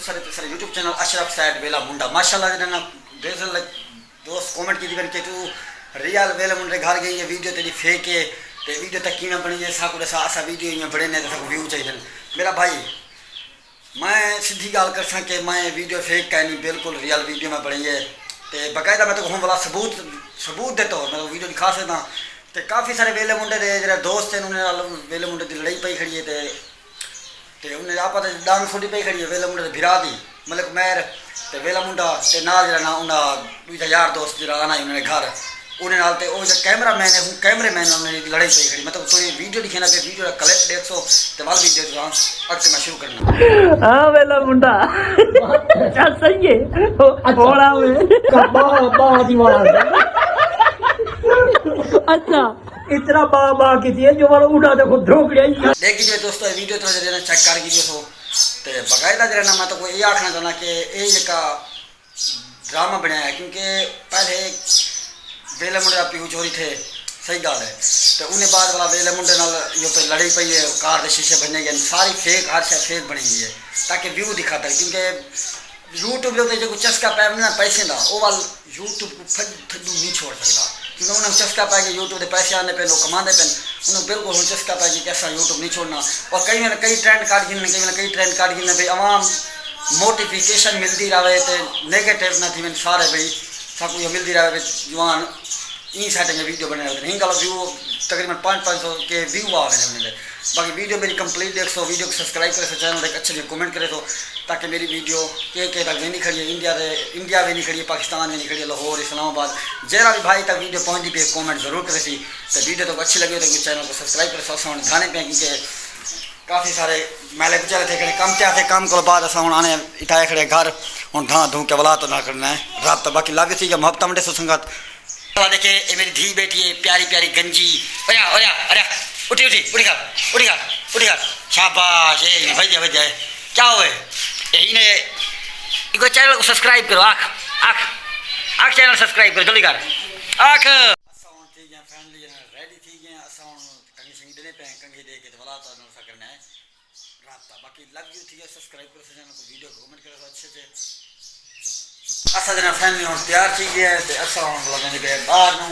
दूसरे तीसरे YouTube channel Ashraf sad वेला मुंडा माशाल्लाह ना बेजल दोस्त कमेंट की कि तू रियल वेला मुंडे घर गई ये वीडियो तेरी फेक है ते वीडियो तक की बनी है साकू असा वीडियो इं बड़े ने तो व्यू चाहिए मेरा भाई मैं सीधी गाल कर सा कि मैं वीडियो फेक का नहीं बिल्कुल रियल वीडियो में बनी है तो बकायदा मैं तो हम वाला सबूत देता हूँ मैं तो वीडियो दिखा सकता तो काफ़ी सारे वेले मुंडे के जो दोस्त हैं उन्होंने वेले मुंडे की लड़ाई पई खड़ी है तो उन्हें आप डांग थोड़ी पई खड़ी है वेले मुंडे भिरा दी मलिक मैर तो वेला मुंडा ते नाल जरा ना उन्हें दूजा यार दोस्त जरा आना उन्होंने घर उन्हें नाल ते जो कैमरा मैन है कैमरे मैन उन्होंने लड़ाई पई खड़ी मतलब थोड़ी वीडियो दिखाना पे वीडियो का क्लिप देख सो तो वाल वीडियो जो अक्स मैं शुरू करना हाँ वेला मुंडा चल सही है थोड़ा में बा दीवार अच्छा इतना बा की थी जो वाला उड़ा देखो धोक रही देख लीजिए दोस्तों वीडियो थोड़ा जरा चेक कर लीजिए सो तो बकायदा जरा ना मैं तो ये आखना चाहना कि ये का ड्रामा बनाया क्योंकि पहले वेले मुंडे पीऊ चोरी थे सही गाल है तो उन्हें बाद वाला वेले मुंडे नाल यो पे लड़ाई पई है कार के शीशे बनने गए सारी फेक हर शे फेक बनी हुई है ताकि व्यू दिखाता है क्योंकि यूट्यूब के जो चस्का पै ना पैसे का वो वाल यूट्यूब को थड्डू नहीं छोड़ सकता क्योंकि उन्हें चस्का पै कि यूट्यूब के पैसे आने पे लोग कमाते पे उन्हें बिल्कुल चस्का पै कि कैसा यूट्यूब नहीं छोड़ना और कई ट्रेंड काट गिन कई ट्रेंड काट गिन भाई आवाम मोटिफिकेशन मिलती रहे तो नेगेटिव ना थी सारे भाई सब कुछ मिलती रहे जवान इन सेटिंग वीडियो बने रहते हैं व्यू तकरीबन 500 के व्यू आ गए उन्हें बाकी वीडियो मेरी कंप्लीट देख सो वीडियो को सब्सक्राइब करे सो चैनल अच्छे लिए कमेंट करे तो ताकि मेरी वीडियो के तक भी नहीं खड़ी है इंडिया भी नहीं खड़ी है पाकिस्तान भी नहीं खड़ी है लाहौर इस्लामाबाद जरा भी भाई तक वीडियो पहुँची पे कमेंट जरूर करे सी तो वीडियो तो अच्छी लगी तो चैनल को सब्सक्राइब करे सो गाने पे क्योंकि काफ़ी सारे मैले बेचारे थे कम क्या थे काम को बाद अस आने इटाए खड़े घर हूँ धा धू के वला तो ना करना है रात बाकी लाभ थी मोहब्बत मंडे सो संगत देखे ये मेरी धी बैठी है प्यारी प्यारी गंजी अरे उठी उठी उठी कर शाबाश भैया क्या हुए यही ने इको चैनल को सब्सक्राइब करो आख चैनल सब्सक्राइब करो जल्दी कर आख ठीक है फैमिली रेडी थी गए असा कंगी शंगी देने पे कंगी दे के वाला तो ना करना है रात बाकी लव यू थी सब्सक्राइब करो चैनल को वीडियो को कमेंट करो अच्छे से असा जना फैमिली हम तैयार थी गए असा हम लगने गए बाहर नू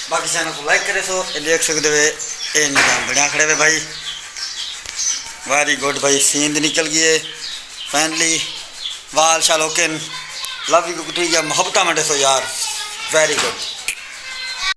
बाकी चैनल को लाइक करे सो देख सकते हुए ये निजाम बढ़िया खड़े हुए भाई वेरी गुड भाई सींद निकल गई है फैमिली वाल शाल ओके लव यू ठीक है मोहब्बत मंडे सो यार वेरी गुड।